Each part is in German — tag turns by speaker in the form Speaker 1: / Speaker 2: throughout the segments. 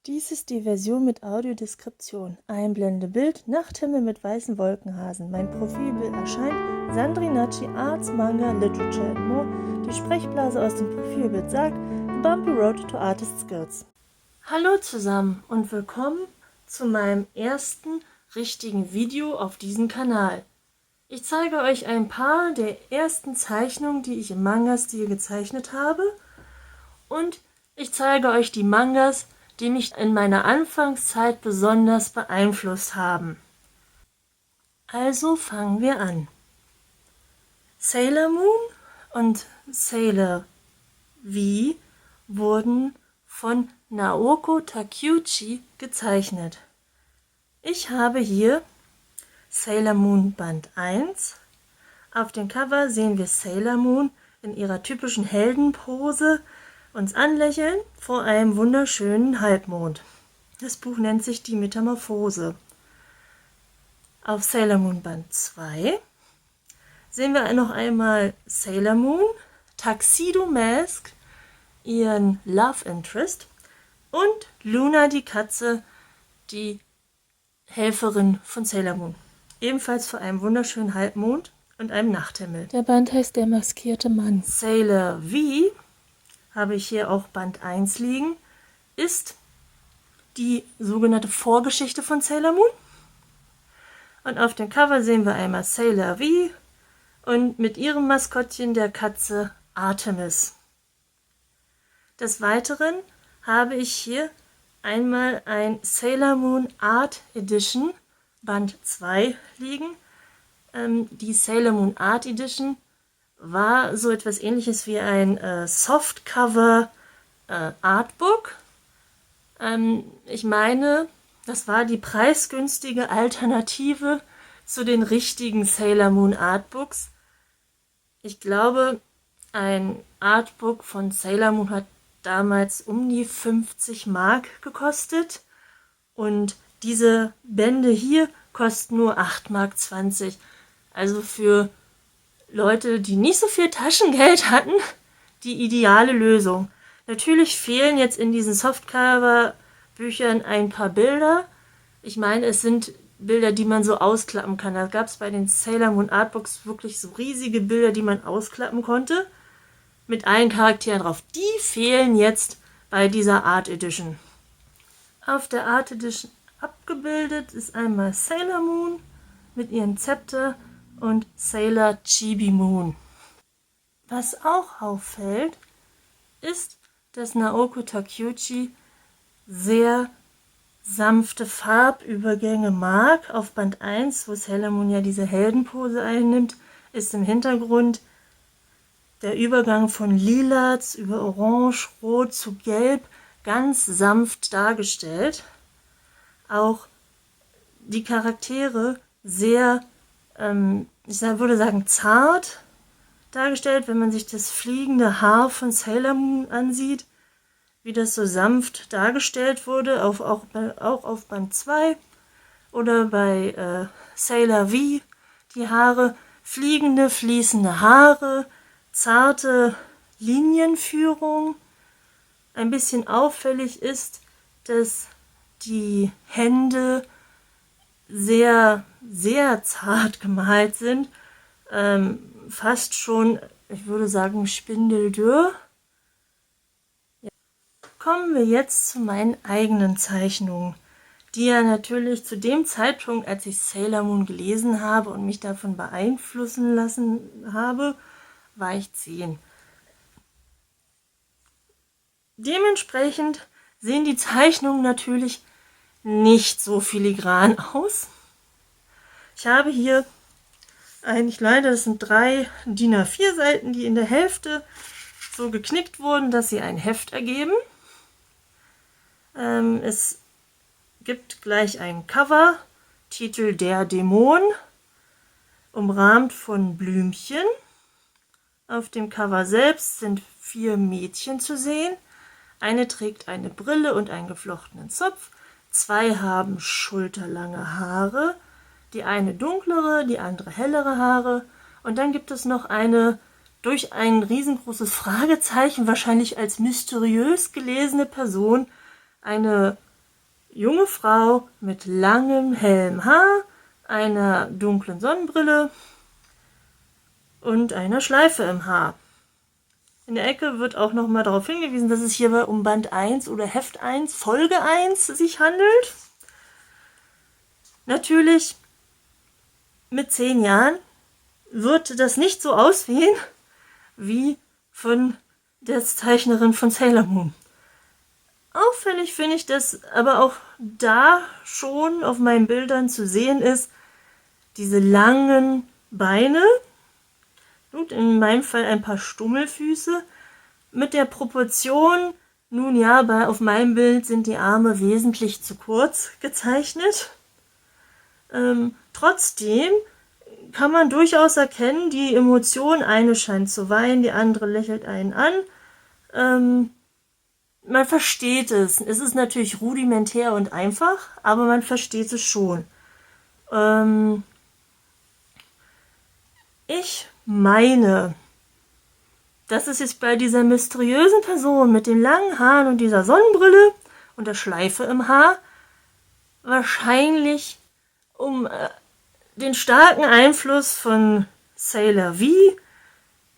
Speaker 1: Dies ist die Version mit Audiodeskription. Einblende Bild, Nachthimmel mit weißen Wolkenhasen. Mein Profilbild erscheint Sandrinachi Arts, Manga, Literature and More. Die Sprechblase aus dem Profilbild sagt The Bumpy Road to Artist Skills. Hallo zusammen und willkommen zu meinem ersten richtigen Video auf diesem Kanal. Ich zeige euch ein paar der ersten Zeichnungen, die ich im Manga-Stil gezeichnet habe, und ich zeige euch die Mangas, die mich in meiner Anfangszeit besonders beeinflusst haben. Also fangen wir an. Sailor Moon und Sailor V wurden von Naoko Takeuchi gezeichnet. Ich habe hier Sailor Moon Band 1. Auf dem Cover sehen wir Sailor Moon in ihrer typischen Heldenpose uns anlächeln vor einem wunderschönen Halbmond. Das Buch nennt sich Die Metamorphose. Auf Sailor Moon Band 2 sehen wir noch einmal Sailor Moon, Tuxedo Mask, ihren Love Interest, und Luna die Katze, die Helferin von Sailor Moon. Ebenfalls vor einem wunderschönen Halbmond und einem Nachthimmel.
Speaker 2: Der Band heißt Der maskierte Mann.
Speaker 1: Sailor V, habe ich hier auch Band 1 liegen, ist die sogenannte Vorgeschichte von Sailor Moon. Und auf dem Cover sehen wir einmal Sailor V und mit ihrem Maskottchen der Katze Artemis. Des Weiteren habe ich hier einmal ein Sailor Moon Art Edition Band 2 liegen. Die Sailor Moon Art Edition war so etwas Ähnliches wie ein Softcover Artbook. Ich meine, das war die preisgünstige Alternative zu den richtigen Sailor Moon Artbooks. Ich glaube, ein Artbook von Sailor Moon hat damals um die 50 Mark gekostet und diese Bände hier kosten nur 8,20 Mark. Also für Leute, die nicht so viel Taschengeld hatten, die ideale Lösung. Natürlich fehlen jetzt in diesen Softcover-Büchern ein paar Bilder. Ich meine, es sind Bilder, die man so ausklappen kann. Da gab es bei den Sailor Moon Artbooks wirklich so riesige Bilder, die man ausklappen konnte. Mit allen Charakteren drauf. Die fehlen jetzt bei dieser Art Edition. Auf der Art Edition abgebildet ist einmal Sailor Moon mit ihrem Zepter und Sailor Chibi Moon. Was auch auffällt, ist, dass Naoko Takeuchi sehr sanfte Farbübergänge mag. Auf Band 1, wo Sailor Moon ja diese Heldenpose einnimmt, ist im Hintergrund der Übergang von Lila über Orange, Rot zu Gelb ganz sanft dargestellt. Auch die Charaktere sehr ich würde sagen, zart dargestellt, wenn man sich das fliegende Haar von Sailor Moon ansieht, wie das so sanft dargestellt wurde, auch auf Band 2 oder bei Sailor V, die Haare, fliegende, fließende Haare, zarte Linienführung. Ein bisschen auffällig ist, dass die Hände sehr, sehr zart gemalt sind. Fast schon, ich würde sagen, spindeldürr. Ja. Kommen wir jetzt zu meinen eigenen Zeichnungen, die ja natürlich zu dem Zeitpunkt, als ich Sailor Moon gelesen habe und mich davon beeinflussen lassen habe, war ich 10. Dementsprechend sehen die Zeichnungen natürlich nicht so filigran aus. Ich habe hier das sind 3 DIN A4 Seiten, die in der Hälfte so geknickt wurden, dass sie ein Heft ergeben. Es gibt gleich ein Cover, Titel Der Dämon, umrahmt von Blümchen. Auf dem Cover selbst sind 4 Mädchen zu sehen. Eine trägt eine Brille und einen geflochtenen Zopf. 2 haben schulterlange Haare, die eine dunklere, die andere hellere Haare. Und dann gibt es noch eine durch ein riesengroßes Fragezeichen, wahrscheinlich als mysteriös gelesene Person, eine junge Frau mit langem, hellem Haar, einer dunklen Sonnenbrille und einer Schleife im Haar. In der Ecke wird auch nochmal darauf hingewiesen, dass es hierbei um Band 1 oder Heft 1, Folge 1 sich handelt. Natürlich, mit 10 Jahren wird das nicht so aussehen wie von der Zeichnerin von Sailor Moon. Auffällig finde ich, dass aber auch da schon auf meinen Bildern zu sehen ist, diese langen Beine, und in meinem Fall ein paar Stummelfüße, mit der Proportion, nun ja, auf meinem Bild sind die Arme wesentlich zu kurz gezeichnet. Trotzdem kann man durchaus erkennen, die Emotion, eine scheint zu weinen, die andere lächelt einen an. Man versteht es. Es ist natürlich rudimentär und einfach, aber man versteht es schon. Ich meine, dass es jetzt bei dieser mysteriösen Person mit den langen Haaren und dieser Sonnenbrille und der Schleife im Haar wahrscheinlich um den starken Einfluss von Sailor V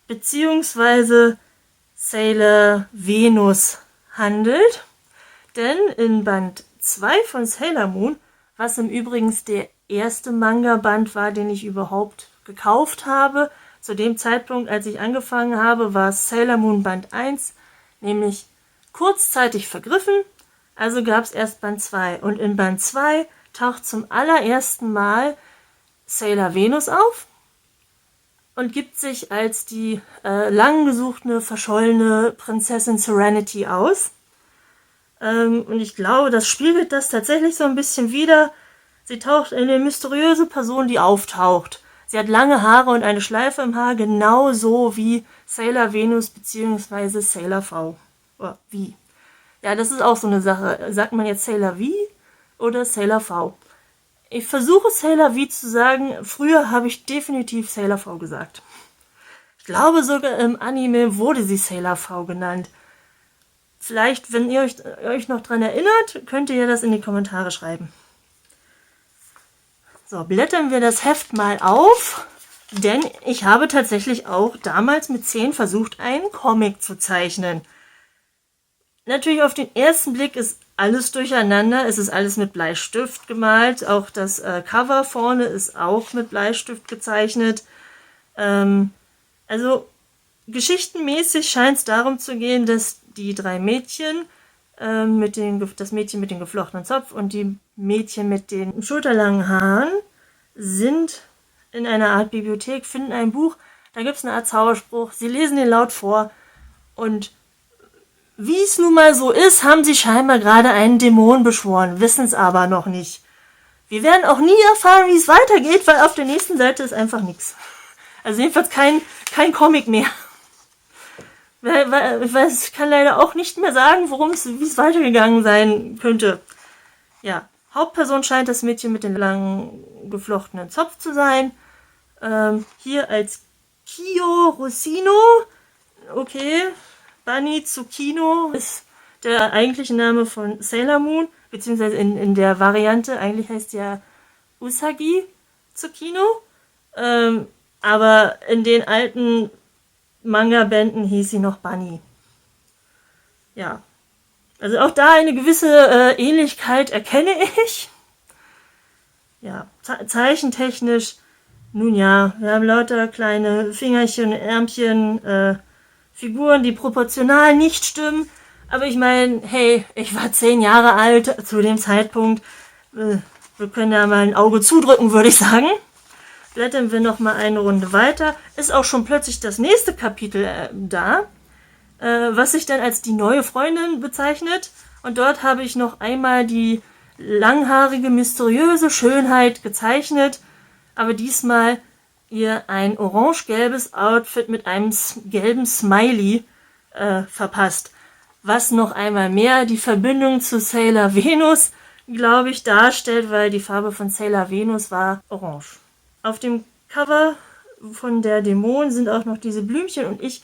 Speaker 1: bzw. Sailor Venus handelt. Denn in Band 2 von Sailor Moon, was im Übrigen der erste Manga-Band war, den ich überhaupt gekauft habe, zu dem Zeitpunkt, als ich angefangen habe, war Sailor Moon Band 1 nämlich kurzzeitig vergriffen, also gab es erst Band 2. Und in Band 2 taucht zum allerersten Mal Sailor Venus auf und gibt sich als die lang gesuchte, verschollene Prinzessin Serenity aus. Und ich glaube, das spiegelt das tatsächlich so ein bisschen wider. Sie taucht in eine mysteriöse Person, die auftaucht. Sie hat lange Haare und eine Schleife im Haar, genauso wie Sailor Venus bzw. Sailor V. Oder wie. Ja, das ist auch so eine Sache. Sagt man jetzt Sailor V oder Sailor V? Ich versuche Sailor V zu sagen. Früher habe ich definitiv Sailor V gesagt. Ich glaube sogar im Anime wurde sie Sailor V genannt. Vielleicht, wenn ihr euch noch dran erinnert, könnt ihr das in die Kommentare schreiben. So, blättern wir das Heft mal auf, denn ich habe tatsächlich auch damals mit 10 versucht, einen Comic zu zeichnen. Natürlich auf den ersten Blick ist alles durcheinander, es ist alles mit Bleistift gemalt, auch das Cover vorne ist auch mit Bleistift gezeichnet. Also geschichtenmäßig scheint es darum zu gehen, dass die 3 Mädchen, das Mädchen mit dem geflochtenen Zopf und die Mädchen mit den schulterlangen Haaren, sind in einer Art Bibliothek, finden ein Buch, da gibt es eine Art Zauberspruch, sie lesen den laut vor und wie es nun mal so ist, haben sie scheinbar gerade einen Dämon beschworen, wissen es aber noch nicht. Wir werden auch nie erfahren, wie es weitergeht, weil auf der nächsten Seite ist einfach nichts. Also jedenfalls kein Comic mehr. Ich kann leider auch nicht mehr sagen, wie es weitergegangen sein könnte. Ja, Hauptperson scheint das Mädchen mit dem langen geflochtenen Zopf zu sein. Hier als Kyo Rossino. Okay, Bunny Tsukino ist der eigentliche Name von Sailor Moon, beziehungsweise in der Variante, eigentlich heißt ja Usagi Tsukino. Aber in den alten Manga-Bänden hieß sie noch Bunny. Ja. Also auch da eine gewisse Ähnlichkeit erkenne ich. Ja, zeichentechnisch, nun ja, wir haben lauter kleine Fingerchen, Ärmchen, Figuren, die proportional nicht stimmen. Aber ich meine, hey, ich war 10 Jahre alt zu dem Zeitpunkt. Wir können ja mal ein Auge zudrücken, würde ich sagen. Blättern wir noch mal eine Runde weiter. Ist auch schon plötzlich das nächste Kapitel da, was sich dann als die neue Freundin bezeichnet. Und dort habe ich noch einmal die langhaarige, mysteriöse Schönheit gezeichnet, aber diesmal ihr ein orange-gelbes Outfit mit einem gelben Smiley verpasst. Was noch einmal mehr die Verbindung zu Sailor Venus, glaube ich, darstellt, weil die Farbe von Sailor Venus war orange. Auf dem Cover von der Dämon sind auch noch diese Blümchen und ich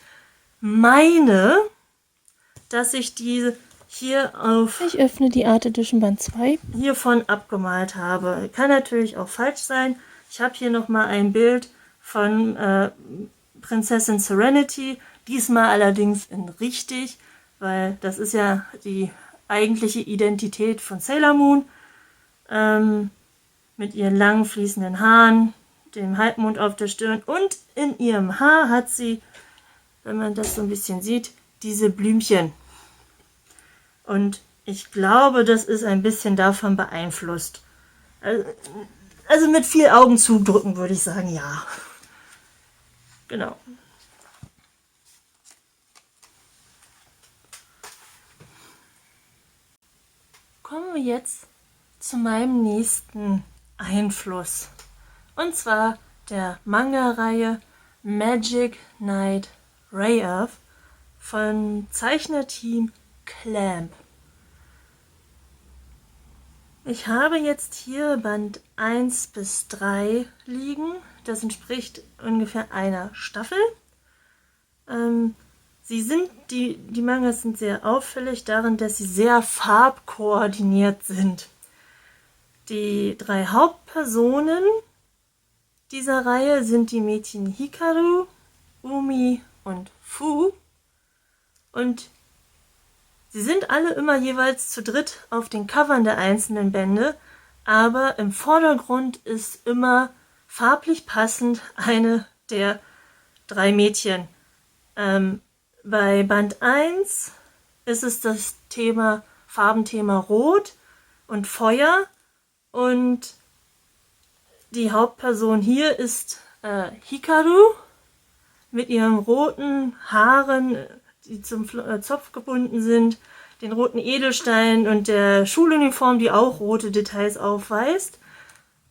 Speaker 1: meine, dass ich diese hier auf
Speaker 2: Ich öffne die Art Edition Band 2.
Speaker 1: hiervon abgemalt habe. Kann natürlich auch falsch sein. Ich habe hier nochmal ein Bild von Prinzessin Serenity, diesmal allerdings in richtig, weil das ist ja die eigentliche Identität von Sailor Moon, mit ihren langen fließenden Haaren, dem Halbmond auf der Stirn und in ihrem Haar hat sie, wenn man das so ein bisschen sieht, diese Blümchen. Und ich glaube, das ist ein bisschen davon beeinflusst. Also mit viel Augen zudrücken würde ich sagen, ja. Genau. Kommen wir jetzt zu meinem nächsten Einfluss. Und zwar der Manga-Reihe Magic Knight Rayearth von Zeichnerteam Clamp. Ich habe jetzt hier Band 1 bis 3 liegen. Das entspricht ungefähr einer Staffel. Die Mangas sind sehr auffällig darin, dass sie sehr farbkoordiniert sind. Die 3 Hauptpersonen dieser Reihe sind die Mädchen Hikaru, Umi und Fu. Und sie sind alle immer jeweils zu dritt auf den Covern der einzelnen Bände, aber im Vordergrund ist immer farblich passend eine der 3 Mädchen. Bei Band 1 ist es das Farbenthema Rot und Feuer und die Hauptperson hier ist Hikaru mit ihren roten Haaren, die zum Zopf gebunden sind, den roten Edelsteinen und der Schuluniform, die auch rote Details aufweist.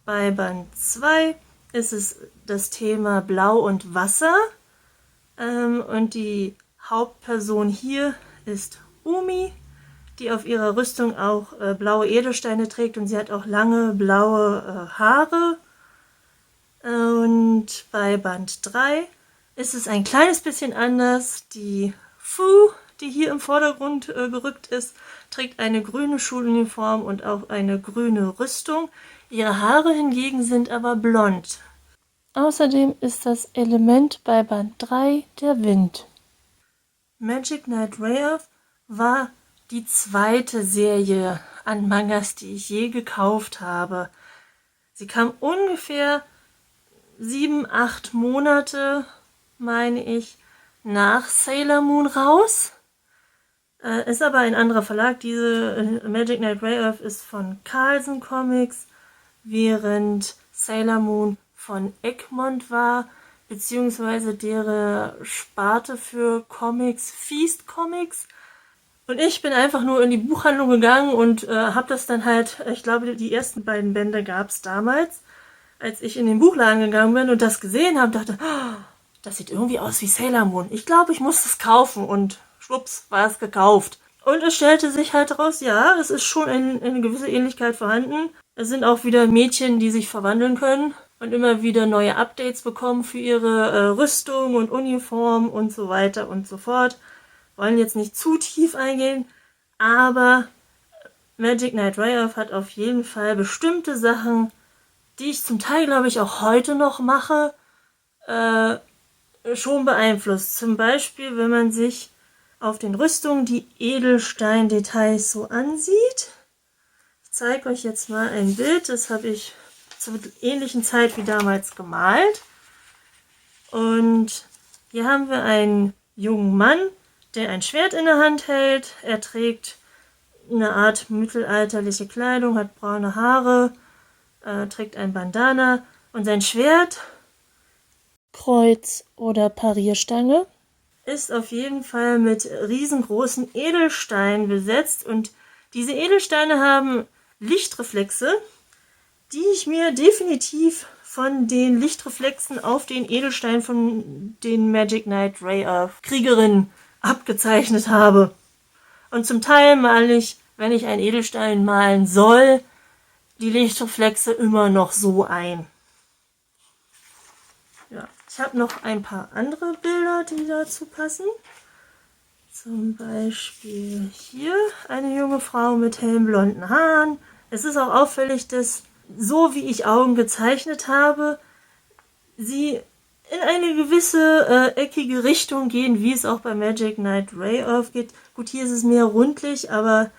Speaker 1: Bei Band 2 ist es das Thema Blau und Wasser. Und die Hauptperson hier ist Umi, die auf ihrer Rüstung auch blaue Edelsteine trägt und sie hat auch lange blaue Haare. Und bei Band 3 ist es ein kleines bisschen anders. Die Fu, die hier im Vordergrund gerückt ist, trägt eine grüne Schuluniform und auch eine grüne Rüstung. Ihre Haare hingegen sind aber blond.
Speaker 2: Außerdem ist das Element bei Band 3 der Wind.
Speaker 1: Magic Knight Rayearth war die zweite Serie an Mangas, die ich je gekauft habe. Sie kam ungefähr 7-8 Monate, meine ich, nach Sailor Moon raus. Ist aber ein anderer Verlag. Diese Magic Knight Rayearth ist von Carlsen Comics, während Sailor Moon von Egmont war, beziehungsweise deren Sparte für Comics, Feast Comics. Und ich bin einfach nur in die Buchhandlung gegangen und habe das dann halt, ich glaube, die ersten beiden Bände gab es damals, als ich in den Buchladen gegangen bin und das gesehen habe, dachte, oh, das sieht irgendwie aus wie Sailor Moon. Ich glaube, ich muss das kaufen und schwupps, war es gekauft. Und es stellte sich halt heraus, ja, es ist schon eine gewisse Ähnlichkeit vorhanden. Es sind auch wieder Mädchen, die sich verwandeln können und immer wieder neue Updates bekommen für ihre Rüstung und Uniform und so weiter und so fort. Wollen jetzt nicht zu tief eingehen, aber Magic Knight Rayearth hat auf jeden Fall bestimmte Sachen, die ich zum Teil, glaube ich, auch heute noch mache, schon beeinflusst. Zum Beispiel, wenn man sich auf den Rüstungen die Edelstein-Details so ansieht. Ich zeige euch jetzt mal ein Bild, das habe ich zur ähnlichen Zeit wie damals gemalt. Und hier haben wir einen jungen Mann, der ein Schwert in der Hand hält. Er trägt eine Art mittelalterliche Kleidung, hat braune Haare, trägt ein Bandana und sein Schwert,
Speaker 2: Kreuz oder Parierstange,
Speaker 1: ist auf jeden Fall mit riesengroßen Edelsteinen besetzt und diese Edelsteine haben Lichtreflexe, die ich mir definitiv von den Lichtreflexen auf den Edelstein von den Magic Knight Rayearth Kriegerinnen abgezeichnet habe. Und zum Teil male ich, wenn ich einen Edelstein malen soll, die Lichtreflexe immer noch so ein. Ja, ich habe noch ein paar andere Bilder, die dazu passen. Zum Beispiel hier eine junge Frau mit hellen blonden Haaren. Es ist auch auffällig, dass so wie ich Augen gezeichnet habe, sie in eine gewisse eckige Richtung gehen, wie es auch bei Magic Knight Ray aufgeht. Gut, hier ist es mehr rundlich, aber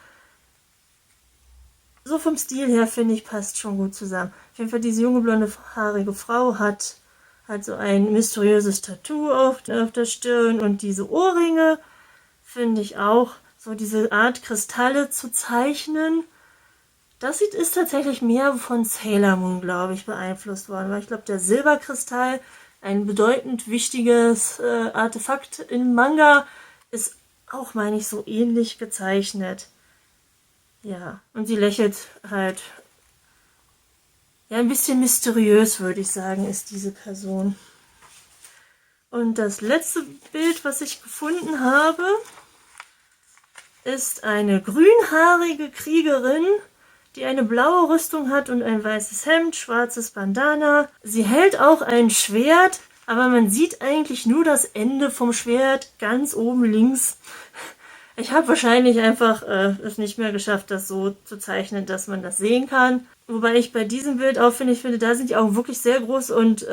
Speaker 1: so vom Stil her, finde ich, passt schon gut zusammen. Auf jeden Fall, diese junge blonde haarige Frau hat so ein mysteriöses Tattoo auf der Stirn und diese Ohrringe, finde ich auch, so diese Art Kristalle zu zeichnen. Das ist tatsächlich mehr von Sailor Moon, glaube ich, beeinflusst worden, weil ich glaube, der Silberkristall, ein bedeutend wichtiges Artefakt im Manga, ist auch, meine ich, so ähnlich gezeichnet. Ja, und sie lächelt halt, ja, ein bisschen mysteriös, würde ich sagen, ist diese Person. Und das letzte Bild, was ich gefunden habe, ist eine grünhaarige Kriegerin, die eine blaue Rüstung hat und ein weißes Hemd, schwarzes Bandana. Sie hält auch ein Schwert, aber man sieht eigentlich nur das Ende vom Schwert ganz oben links. Ich habe wahrscheinlich einfach es nicht mehr geschafft, das so zu zeichnen, dass man das sehen kann. Wobei ich bei diesem Bild auffällig finde, da sind die Augen wirklich sehr groß und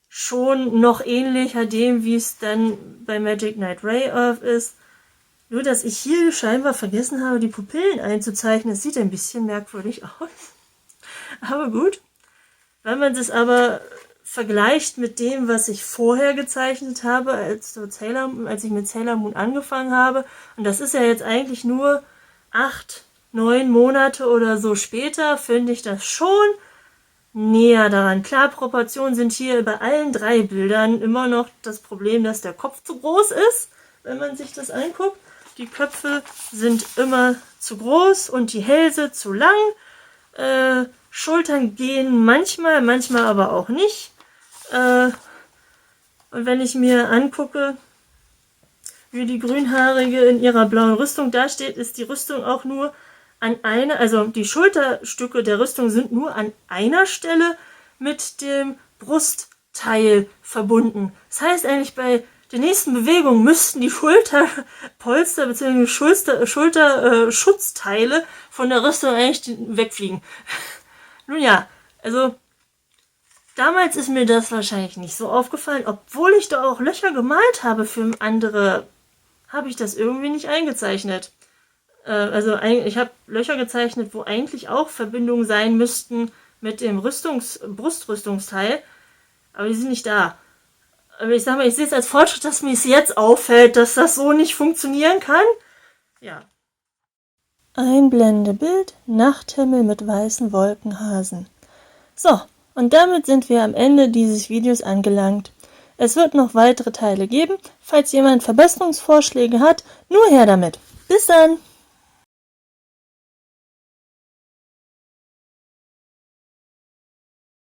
Speaker 1: schon noch ähnlicher dem, wie es dann bei Magic Knight Ray ist. Nur, dass ich hier scheinbar vergessen habe, die Pupillen einzuzeichnen. Es sieht ein bisschen merkwürdig aus. Aber gut. Wenn man das aber vergleicht mit dem, was ich vorher gezeichnet habe, als ich mit Sailor Moon angefangen habe, und das ist ja jetzt eigentlich nur 8, 9 Monate oder so später, finde ich das schon näher daran. Klar, Proportionen sind hier bei allen 3 Bildern immer noch das Problem, dass der Kopf zu groß ist, wenn man sich das anguckt. Die Köpfe sind immer zu groß und die Hälse zu lang. Schultern gehen manchmal aber auch nicht. Und wenn ich mir angucke, wie die Grünhaarige in ihrer blauen Rüstung dasteht, ist die Rüstung auch nur an einer, also die Schulterstücke der Rüstung sind nur an einer Stelle mit dem Brustteil verbunden. Das heißt eigentlich, bei der nächsten Bewegung müssten die Schulterpolster bzw. Schulterschutzteile von der Rüstung eigentlich wegfliegen. Nun ja, also damals ist mir das wahrscheinlich nicht so aufgefallen, obwohl ich da auch Löcher gemalt habe für andere, habe ich das irgendwie nicht eingezeichnet. Also ich habe Löcher gezeichnet, wo eigentlich auch Verbindungen sein müssten mit dem Brustrüstungsteil, aber die sind nicht da. Aber ich sag mal, ich sehe es als Fortschritt, dass mir es jetzt auffällt, dass das so nicht funktionieren kann. Ja.
Speaker 2: Einblendebild, Nachthimmel mit weißen Wolkenhasen. So, und damit sind wir am Ende dieses Videos angelangt. Es wird noch weitere Teile geben. Falls jemand Verbesserungsvorschläge hat, nur her damit. Bis dann!